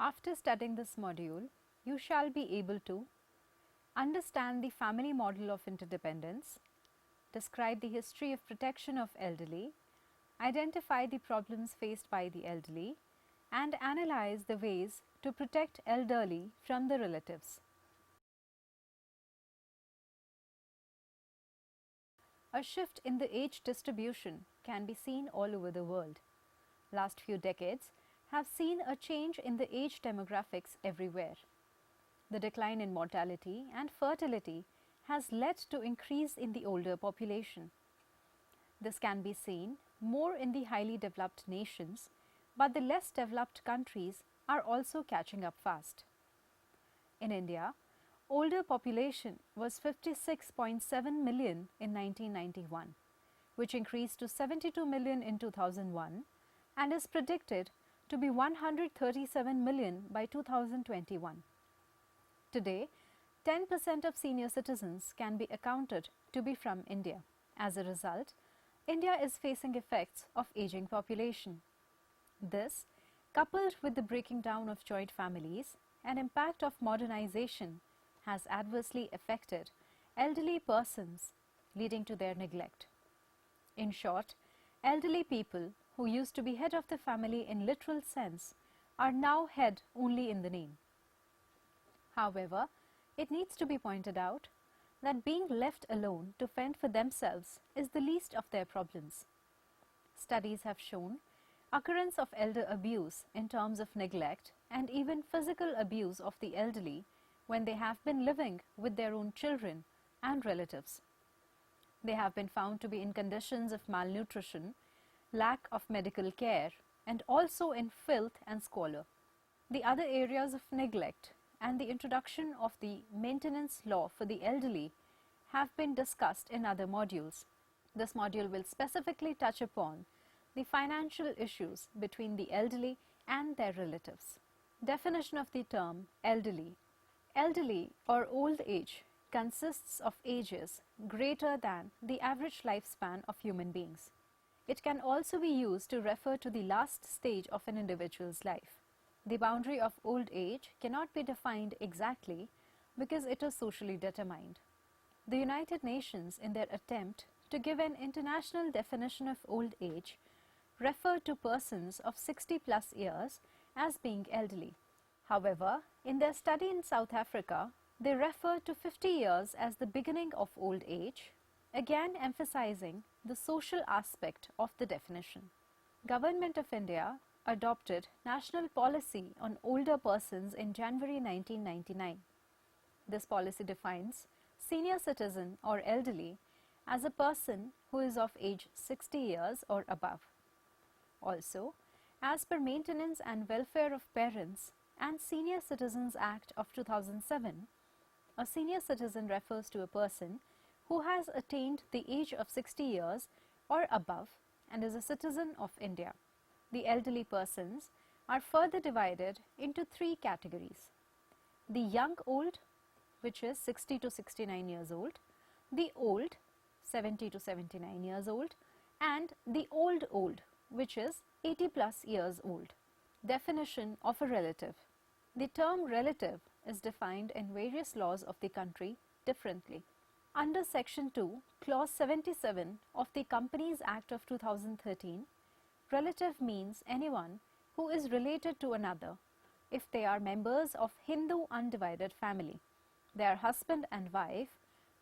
After studying this module, you shall be able to understand the family model of interdependence, describe the history of protection of elderly, identify the problems faced by the elderly, and analyze the ways to protect elderly from the relatives. A shift in the age distribution can be seen all over the world. Last few decades have seen a change in the age demographics everywhere. The decline in mortality and fertility has led to increase in the older population. This can be seen more in the highly developed nations, but the less developed countries are also catching up fast. In India, older population was 56.7 million in 1991, which increased to 72 million in 2001 and is predicted to be 137 million by 2021. Today, 10% of senior citizens can be accounted to be from India. As a result, India is facing effects of aging population. This, coupled with the breaking down of joint families and impact of modernization, has adversely affected elderly persons, leading to their neglect. In short, elderly people who used to be head of the family in literal sense are now head only in the name. However, it needs to be pointed out that being left alone to fend for themselves is the least of their problems. Studies have shown occurrence of elder abuse in terms of neglect and even physical abuse of the elderly when they have been living with their own children and relatives. They have been found to be in conditions of malnutrition, lack of medical care, and also in filth and squalor. The other areas of neglect and the introduction of the maintenance law for the elderly have been discussed in other modules. This module will specifically touch upon the financial issues between the elderly and their relatives. Definition of the term elderly. Elderly or old age consists of ages greater than the average lifespan of human beings. It can also be used to refer to the last stage of an individual's life. The boundary of old age cannot be defined exactly because it is socially determined. The United Nations, in their attempt to give an international definition of old age, refer to persons of 60 plus years as being elderly. However, in their study in South Africa, they refer to 50 years as the beginning of old age, again emphasizing the social aspect of the definition. Government of India adopted National Policy on Older Persons in January 1999. This policy defines senior citizen or elderly as a person who is of age 60 years or above. Also, as per Maintenance and Welfare of Parents and Senior Citizens Act of 2007, a senior citizen refers to a person who has attained the age of 60 years or above and is a citizen of India. The elderly persons are further divided into three categories: the young old, which is 60 to 69 years old, the old, 70 to 79 years old, and the old old, which is 80 plus years old. Definition of a relative. The term relative is defined in various laws of the country differently. Under Section 2, Clause 77 of the Companies Act of 2013, relative means anyone who is related to another if they are members of Hindu undivided family. They are husband and wife,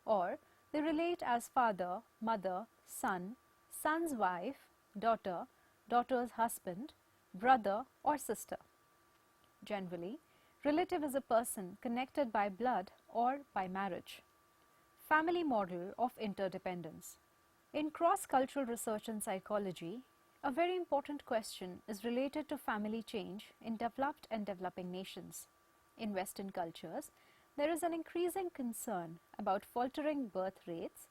or they relate as father, mother, son, son's wife, daughter, daughter's husband, brother or sister. Generally, relative is a person connected by blood or by marriage. Family model of interdependence. In cross-cultural research and psychology, a very important question is related to family change in developed and developing nations. In Western cultures, there is an increasing concern about faltering birth rates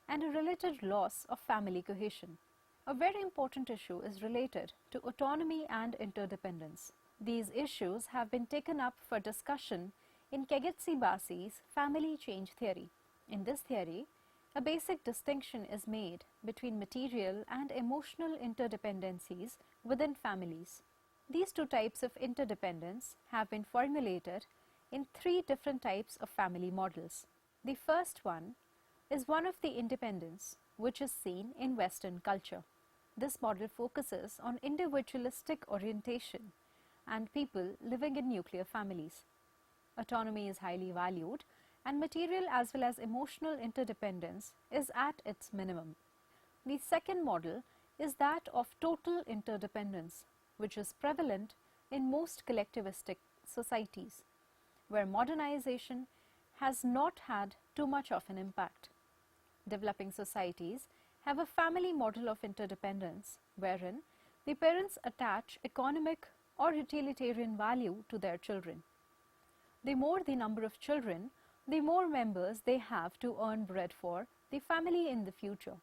and a related loss of family cohesion. A very important issue is related to autonomy and interdependence. These issues have been taken up for discussion in Kegetse Basi's family change theory. In this theory, a basic distinction is made between material and emotional interdependencies within families. These two types of interdependence have been formulated in three different types of family models. The first one is one of the independence which is seen in Western culture. This model focuses on individualistic orientation and people living in nuclear families. Autonomy is highly valued and material as well as emotional interdependence is at its minimum. The second model is that of total interdependence, which is prevalent in most collectivistic societies, where modernization has not had too much of an impact. Developing societies have a family model of interdependence, wherein the parents attach economic or utilitarian value to their children. The more the number of children, the more members they have to earn bread for the family in the future.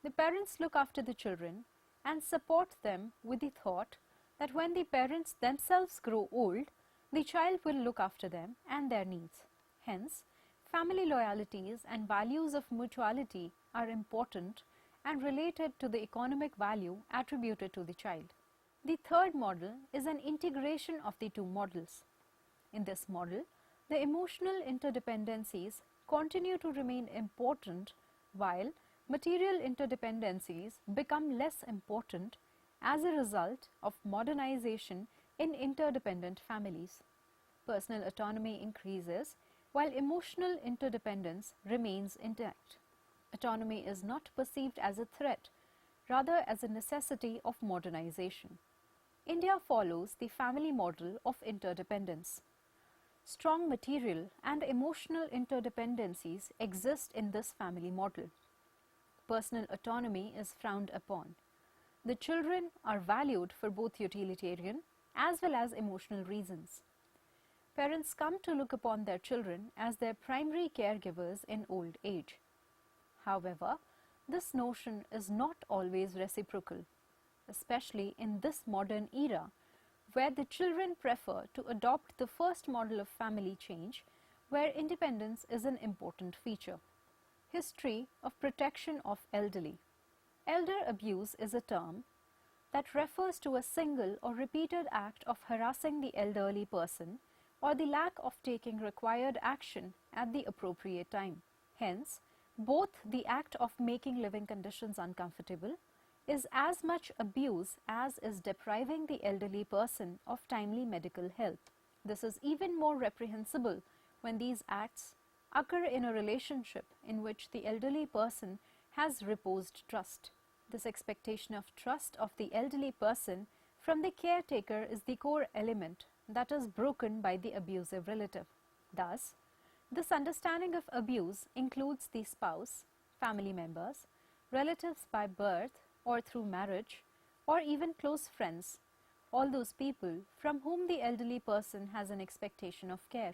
The parents look after the children and support them with the thought that when the parents themselves grow old, the child will look after them and their needs. Hence, family loyalties and values of mutuality are important and related to the economic value attributed to the child. The third model is an integration of the two models. In this model, the emotional interdependencies continue to remain important while material interdependencies become less important as a result of modernization in interdependent families. Personal autonomy increases while emotional interdependence remains intact. Autonomy is not perceived as a threat, rather as a necessity of modernization. India follows the family model of interdependence. Strong material and emotional interdependencies exist in this family model. Personal autonomy is frowned upon. The children are valued for both utilitarian as well as emotional reasons. Parents come to look upon their children as their primary caregivers in old age. However, this notion is not always reciprocal, especially in this modern era where the children prefer to adopt the first model of family change where independence is an important feature. History of protection of elderly. Elder abuse is a term that refers to a single or repeated act of harassing the elderly person or the lack of taking required action at the appropriate time. Hence, both the act of making living conditions uncomfortable is as much abuse as is depriving the elderly person of timely medical help. This is even more reprehensible when these acts occur in a relationship in which the elderly person has reposed trust. This expectation of trust of the elderly person from the caretaker is the core element that is broken by the abusive relative. Thus, this understanding of abuse includes the spouse, family members, relatives by birth or through marriage, or even close friends, all those people from whom the elderly person has an expectation of care.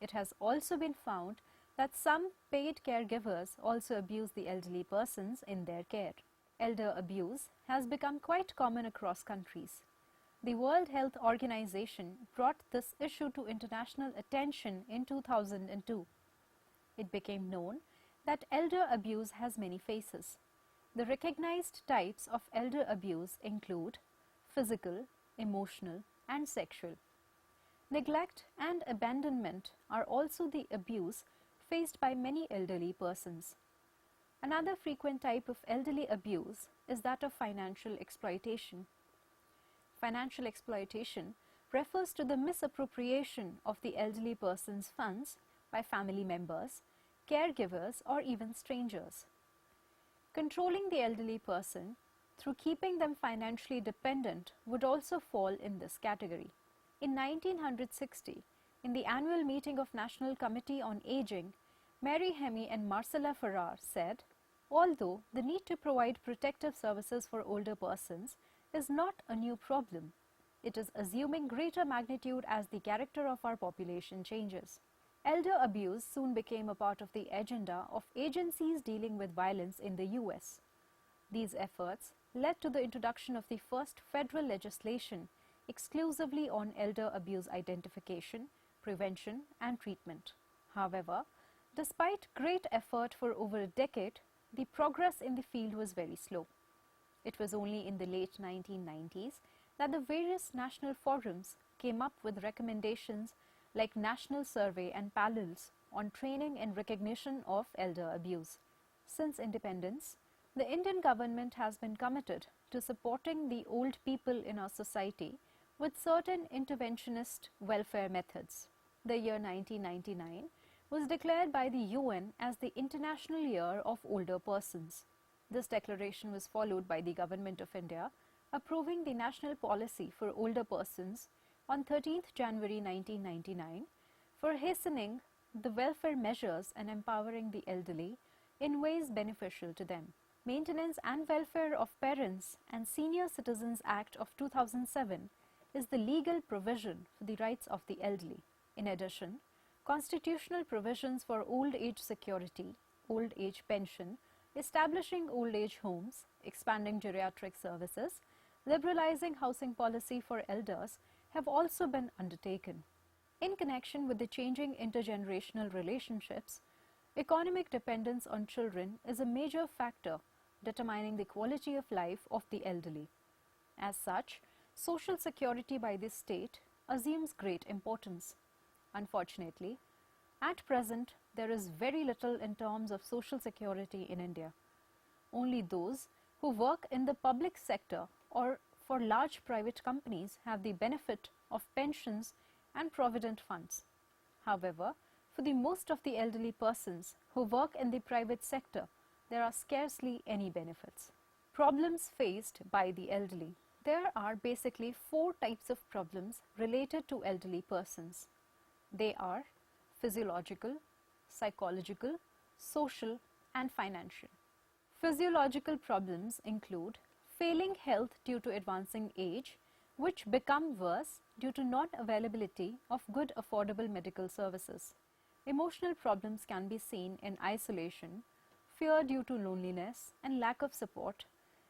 It has also been found that some paid caregivers also abuse the elderly persons in their care. Elder abuse has become quite common across countries. The World Health Organization brought this issue to international attention in 2002. It became known that elder abuse has many faces. The recognized types of elder abuse include physical, emotional, and sexual. Neglect and abandonment are also the abuse faced by many elderly persons. Another frequent type of elderly abuse is that of financial exploitation. Financial exploitation refers to the misappropriation of the elderly person's funds by family members, caregivers, or even strangers. Controlling the elderly person through keeping them financially dependent would also fall in this category. In 1960, in the annual meeting of National Committee on Aging, Mary Hemy and Marcella Ferrar said, although the need to provide protective services for older persons is not a new problem, it is assuming greater magnitude as the character of our population changes. Elder abuse soon became a part of the agenda of agencies dealing with violence in the US. These efforts led to the introduction of the first federal legislation exclusively on elder abuse identification, prevention, and treatment. However, despite great effort for over a decade, the progress in the field was very slow. It was only in the late 1990s that the various national forums came up with recommendations like National Survey and panels on training and recognition of elder abuse. Since independence, the Indian government has been committed to supporting the old people in our society with certain interventionist welfare methods. The year 1999 was declared by the UN as the International Year of Older Persons. This declaration was followed by the Government of India approving the National Policy for Older Persons on 13th January 1999 for hastening the welfare measures and empowering the elderly in ways beneficial to them. Maintenance and Welfare of Parents and Senior Citizens Act of 2007 is the legal provision for the rights of the elderly. In addition, constitutional provisions for old age security, old age pension, establishing old age homes, expanding geriatric services, liberalizing housing policy for elders have also been undertaken. In connection with the changing intergenerational relationships, economic dependence on children is a major factor determining the quality of life of the elderly. As such, social security by the state assumes great importance. Unfortunately, at present, there is very little in terms of social security in India. Only those who work in the public sector or for large private companies have the benefit of pensions and provident funds. However, for the most of the elderly persons who work in the private sector, there are scarcely any benefits. Problems faced by the elderly. There are basically 4 types of problems related to elderly persons. They are physiological, psychological, social, and financial. Physiological problems include failing health due to advancing age, which become worse due to non-availability of good affordable medical services. Emotional problems can be seen in isolation, fear due to loneliness and lack of support,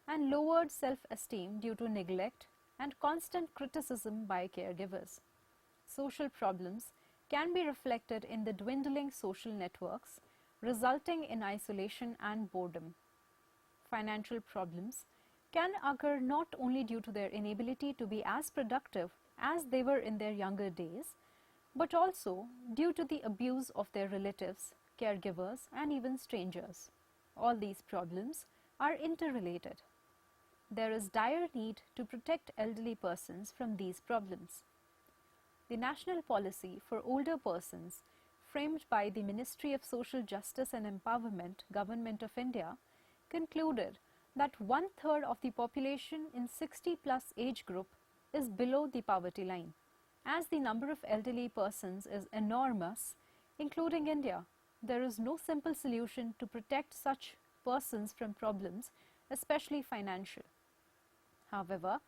and lowered self-esteem due to neglect and constant criticism by caregivers. Social problems can be reflected in the dwindling social networks, resulting in isolation and boredom. Financial problems can occur not only due to their inability to be as productive as they were in their younger days, but also due to the abuse of their relatives, caregivers, and even strangers. All these problems are interrelated. There is dire need to protect elderly persons from these problems. The National Policy for Older Persons, framed by the Ministry of Social Justice and Empowerment, Government of India, concluded that 1/3 of the population in 60+ age group is below the poverty line. As the number of elderly persons is enormous, including India, there is no simple solution to protect such persons from problems, especially financial. However,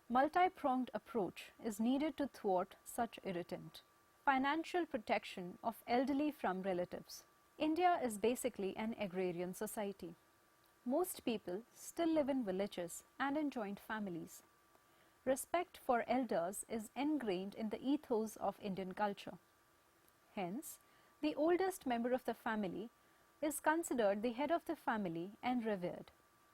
multi-pronged approach is needed to thwart such irritant. Financial protection of elderly from relatives. India is basically an agrarian society. Most people still live in villages and in joint families. Respect for elders is ingrained in the ethos of Indian culture. Hence, the oldest member of the family is considered the head of the family and revered.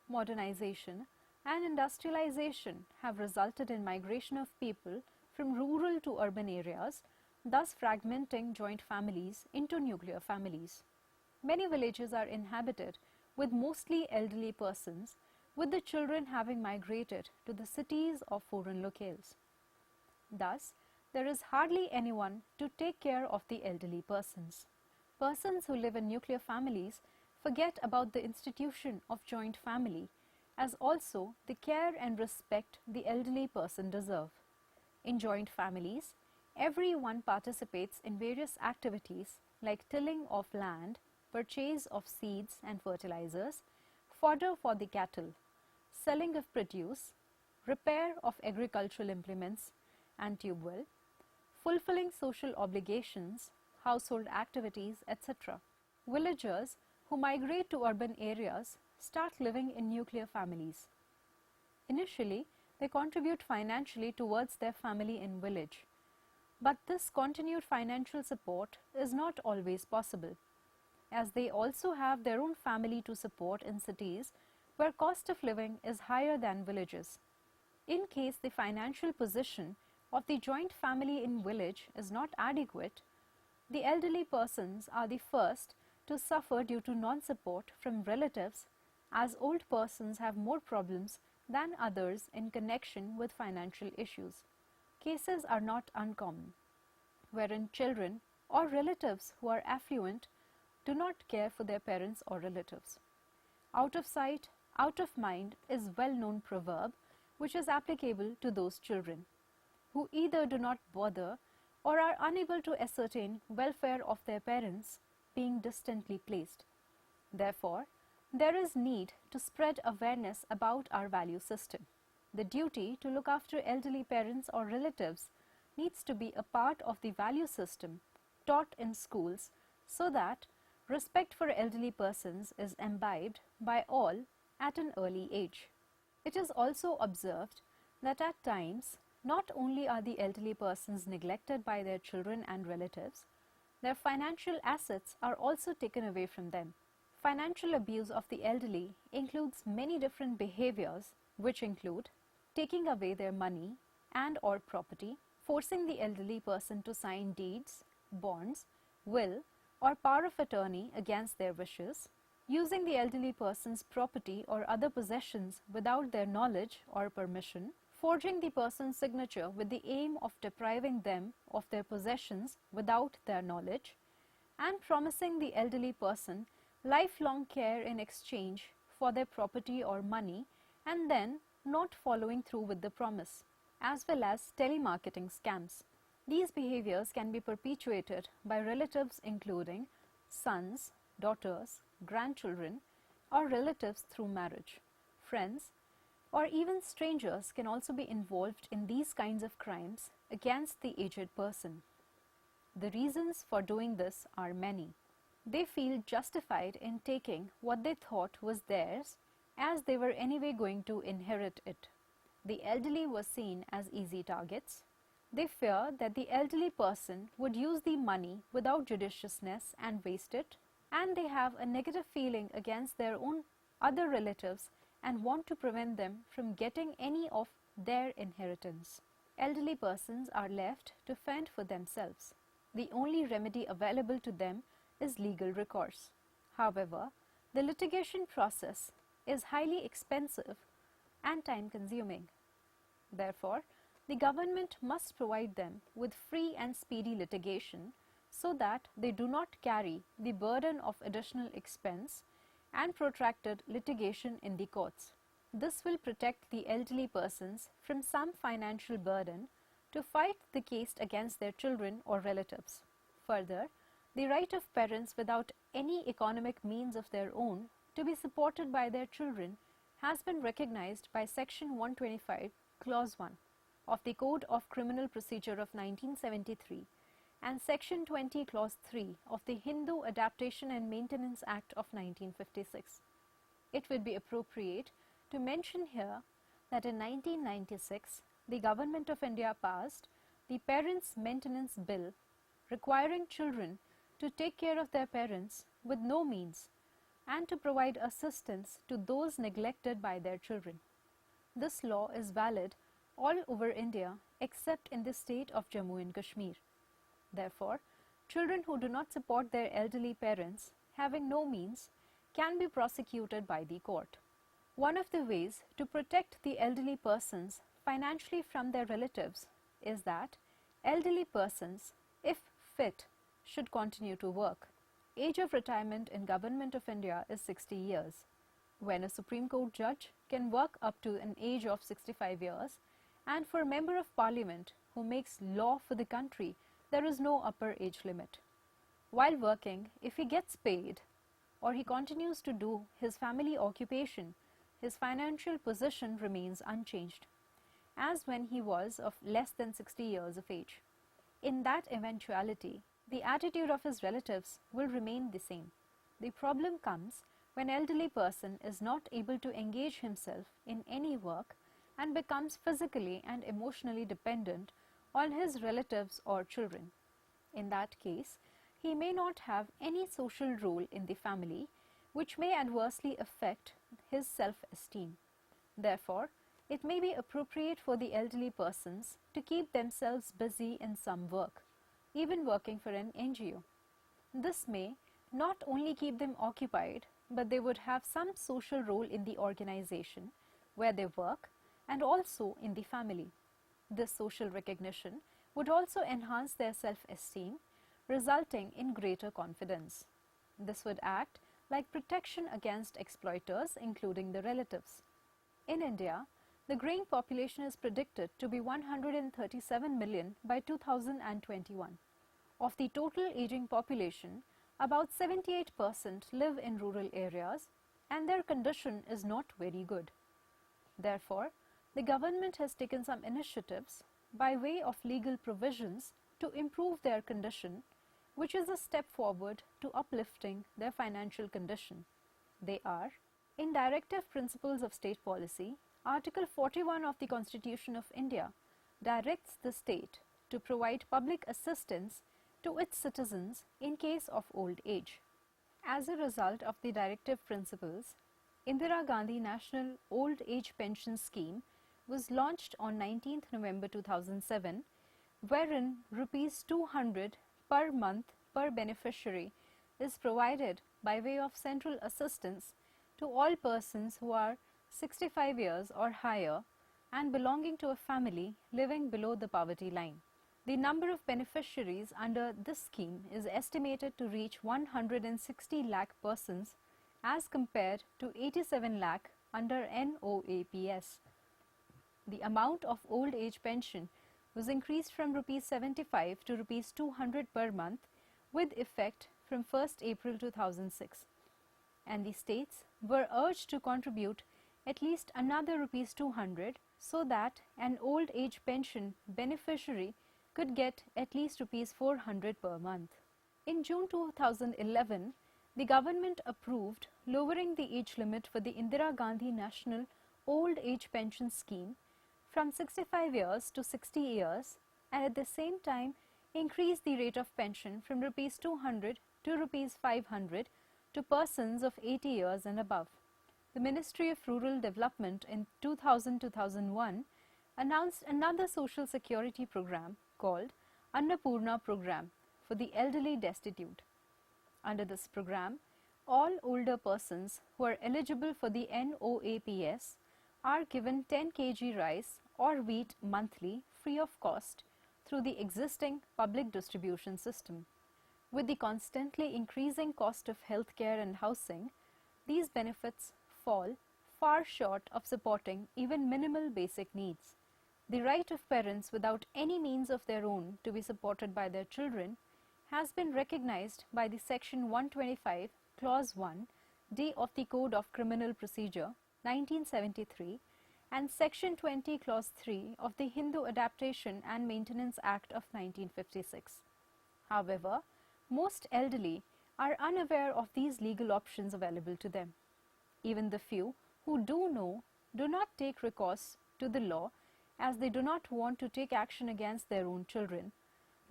Modernization and industrialization have resulted in migration of people from rural to urban areas, thus fragmenting joint families into nuclear families. Many villages are inhabited with mostly elderly persons, with the children having migrated to the cities or foreign locales. Thus, there is hardly anyone to take care of the elderly persons. Persons who live in nuclear families forget about the institution of joint family, as also the care and respect the elderly person deserve. In joint families, everyone participates in various activities like tilling of land, purchase of seeds and fertilizers, fodder for the cattle, selling of produce, repair of agricultural implements and tube well, fulfilling social obligations, household activities, etc. Villagers who migrate to urban areas start living in nuclear families. Initially, they contribute financially towards their family in village. But this continued financial support is not always possible, as they also have their own family to support in cities where cost of living is higher than villages. In case the financial position of the joint family in village is not adequate, the elderly persons are the first to suffer due to non-support from relatives, as old persons have more problems than others in connection with financial issues. Cases are not uncommon, wherein children or relatives who are affluent do not care for their parents or relatives. Out of sight, out of mind is well-known proverb which is applicable to those children who either do not bother or are unable to ascertain welfare of their parents, being distantly placed. Therefore, there is need to spread awareness about our value system. The duty to look after elderly parents or relatives needs to be a part of the value system taught in schools so that respect for elderly persons is imbibed by all at an early age. It is also observed that at times, not only are the elderly persons neglected by their children and relatives, their financial assets are also taken away from them. Financial abuse of the elderly includes many different behaviors, which include taking away their money and or property, forcing the elderly person to sign deeds, bonds, will or power of attorney against their wishes, using the elderly person's property or other possessions without their knowledge or permission, forging the person's signature with the aim of depriving them of their possessions without their knowledge, and promising the elderly person lifelong care in exchange for their property or money and then not following through with the promise, as well as telemarketing scams. These behaviors can be perpetuated by relatives including sons, daughters, grandchildren, or relatives through marriage. Friends or even strangers can also be involved in these kinds of crimes against the aged person. The reasons for doing this are many. They feel justified in taking what they thought was theirs, as they were anyway going to inherit it. The elderly were seen as easy targets. They fear that the elderly person would use the money without judiciousness and waste it, and they have a negative feeling against their own other relatives and want to prevent them from getting any of their inheritance. Elderly persons are left to fend for themselves. The only remedy available to them is legal recourse. However, the litigation process is highly expensive and time-consuming. Therefore, the government must provide them with free and speedy litigation so that they do not carry the burden of additional expense and protracted litigation in the courts. This will protect the elderly persons from some financial burden to fight the case against their children or relatives. Further, the right of parents without any economic means of their own to be supported by their children has been recognized by Section 125, Clause 1 of the Code of Criminal Procedure of 1973 and Section 20, Clause 3 of the Hindu Adaptation and Maintenance Act of 1956. It would be appropriate to mention here that in 1996, the Government of India passed the Parents' Maintenance Bill, requiring children to take care of their parents with no means and to provide assistance to those neglected by their children. This law is valid all over India except in the state of Jammu and Kashmir. Therefore, children who do not support their elderly parents, having no means, can be prosecuted by the court. One of the ways to protect the elderly persons financially from their relatives is that elderly persons, if fit, should continue to work. Age of retirement in Government of India is 60 years, when a Supreme Court judge can work up to an age of 65 years, and for a Member of Parliament who makes law for the country, there is no upper age limit. While working, if he gets paid or he continues to do his family occupation, his financial position remains unchanged, as when he was of less than 60 years of age. In that eventuality, the attitude of his relatives will remain the same. The problem comes when elderly person is not able to engage himself in any work and becomes physically and emotionally dependent on his relatives or children. In that case, he may not have any social role in the family, which may adversely affect his self-esteem. Therefore, It may be appropriate for the elderly persons to keep themselves busy in some work, even working for an NGO. This may not only keep them occupied, but they would have some social role in the organization where they work and also in the family. This social recognition would also enhance their self-esteem, resulting in greater confidence. This would act like protection against exploiters, including the relatives. In India, the graying population is predicted to be 137 million by 2021. Of the total aging population, about 78% live in rural areas and their condition is not very good. Therefore, the government has taken some initiatives by way of legal provisions to improve their condition, which is a step forward to uplifting their financial condition. They are: in Directive Principles of State Policy, Article 41 of the Constitution of India directs the state to provide public assistance to its citizens in case of old age. As a result of the directive principles, Indira Gandhi National Old Age Pension Scheme was launched on 19th November 2007, wherein Rs 200 per month per beneficiary is provided by way of central assistance to all persons who are 65 years or higher and belonging to a family living below the poverty line. The number of beneficiaries under this scheme is estimated to reach 160 lakh persons as compared to 87 lakh under NOAPS. The amount of old age pension was increased from Rs 75 to Rs 200 per month with effect from 1st April 2006, and the states were urged to contribute at least another Rs 200 so that an old age pension beneficiary could get at least Rs 400 per month. In June 2011, the government approved lowering the age limit for the Indira Gandhi National Old Age Pension Scheme from 65 years to 60 years, and at the same time increased the rate of pension from Rs 200 to Rs 500 to persons of 80 years and above. The Ministry of Rural Development in 2000-2001 announced another social security program called Annapurna Program for the elderly destitute. Under this program, all older persons who are eligible for the NOAPS are given 10 kg rice or wheat monthly free of cost through the existing public distribution system. With the constantly increasing cost of healthcare and housing, these benefits fall far short of supporting even minimal basic needs. The right of parents without any means of their own to be supported by their children has been recognized by the Section 125, Clause 1, D of the Code of Criminal Procedure, 1973, and Section 20, Clause 3 of the Hindu Adaptation and Maintenance Act of 1956. However, most elderly are unaware of these legal options available to them. Even the few who do know do not take recourse to the law, as they do not want to take action against their own children,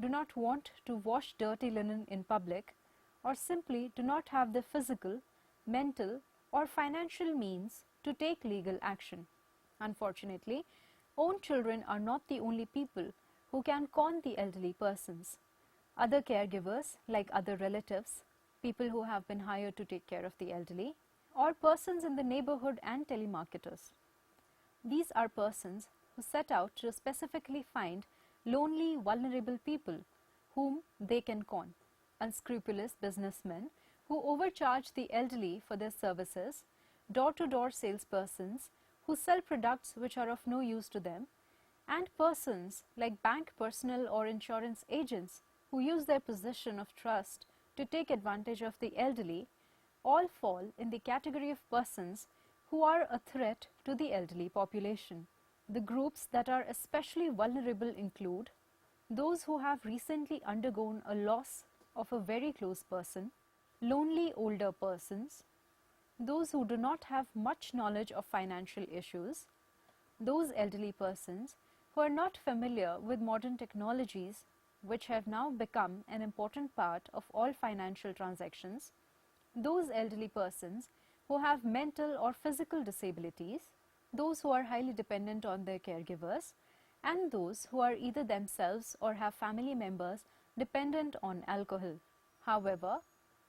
do not want to wash dirty linen in public, or simply do not have the physical, mental, or financial means to take legal action. Unfortunately, own children are not the only people who can con the elderly persons. Other caregivers, like other relatives, people who have been hired to take care of the elderly, or persons in the neighborhood and telemarketers. These are persons who set out to specifically find lonely, vulnerable people whom they can con. Unscrupulous businessmen who overcharge the elderly for their services, door-to-door salespersons who sell products which are of no use to them, and persons like bank personnel or insurance agents who use their position of trust to take advantage of the elderly, all fall in the category of persons who are a threat to the elderly population. The groups that are especially vulnerable include those who have recently undergone a loss of a very close person, lonely older persons, those who do not have much knowledge of financial issues, those elderly persons who are not familiar with modern technologies which have now become an important part of all financial transactions, those elderly persons who have mental or physical disabilities, those who are highly dependent on their caregivers, and those who are either themselves or have family members dependent on alcohol. However,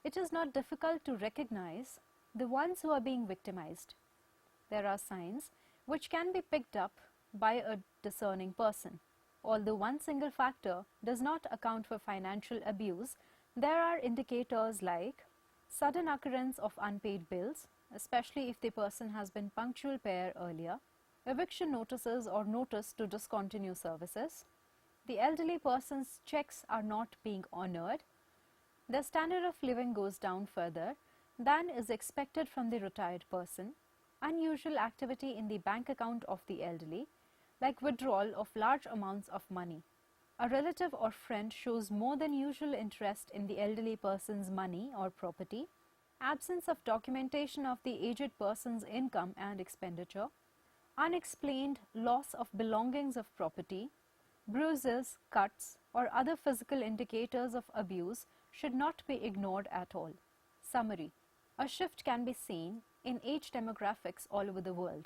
it is not difficult to recognize the ones who are being victimized. There are signs which can be picked up by a discerning person. Although one single factor does not account for financial abuse, there are indicators like sudden occurrence of unpaid bills, especially if the person has been punctual payer earlier, eviction notices or notice to discontinue services, the elderly person's checks are not being honored, their standard of living goes down further than is expected from the retired person, unusual activity in the bank account of the elderly, like withdrawal of large amounts of money. A relative or friend shows more than usual interest in the elderly person's money or property, absence of documentation of the aged person's income and expenditure, unexplained loss of belongings of property, bruises, cuts, or other physical indicators of abuse should not be ignored at all. Summary: a shift can be seen in age demographics all over the world.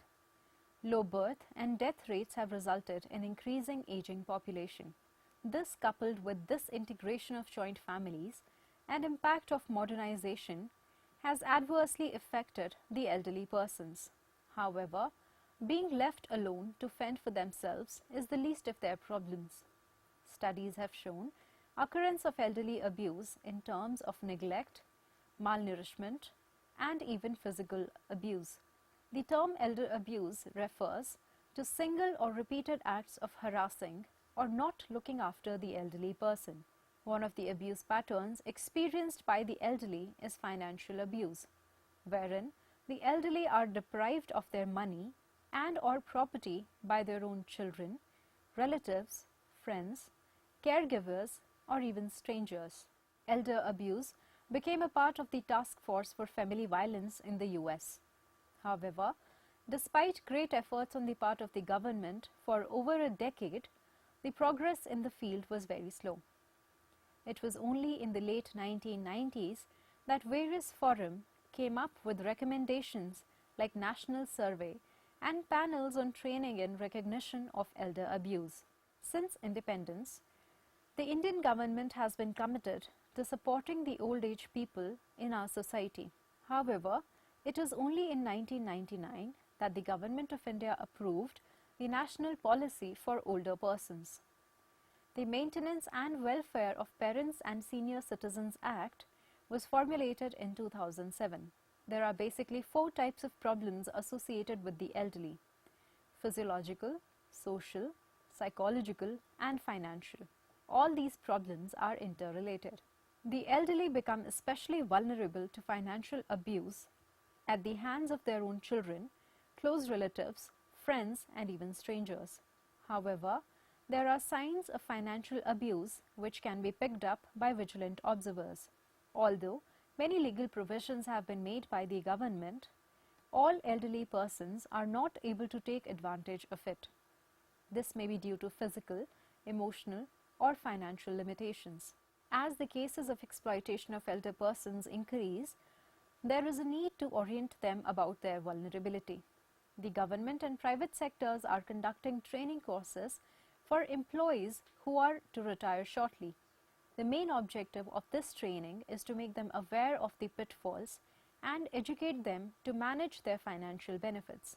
Low birth and death rates have resulted in increasing aging population. This, coupled with disintegration of joint families and impact of modernization, has adversely affected the elderly persons. However, being left alone to fend for themselves is the least of their problems. Studies have shown occurrence of elderly abuse in terms of neglect, malnourishment, and even physical abuse. The term elder abuse refers to single or repeated acts of harassing or not looking after the elderly person. One of the abuse patterns experienced by the elderly is financial abuse, wherein the elderly are deprived of their money and or property by their own children, relatives, friends, caregivers, or even strangers. Elder abuse became a part of the task force for family violence in the US. However, despite great efforts on the part of the government for over a decade, the progress in the field was very slow. It was only in the late 1990s that various forums came up with recommendations like national survey and panels on training and recognition of elder abuse. Since independence, the Indian government has been committed to supporting the old age people in our society. However, it was only in 1999 that the Government of India approved the National Policy for Older Persons. The Maintenance and Welfare of Parents and Senior Citizens Act was formulated in 2007. There are basically 4 types of problems associated with the elderly: physiological, social, psychological, and financial. All these problems are interrelated. The elderly become especially vulnerable to financial abuse at the hands of their own children, close relatives, friends, and even strangers. However, there are signs of financial abuse which can be picked up by vigilant observers. Although many legal provisions have been made by the government, all elderly persons are not able to take advantage of it. This may be due to physical, emotional, or financial limitations. As the cases of exploitation of elder persons increase, there is a need to orient them about their vulnerability. The government and private sectors are conducting training courses for employees who are to retire shortly. The main objective of this training is to make them aware of the pitfalls and educate them to manage their financial benefits.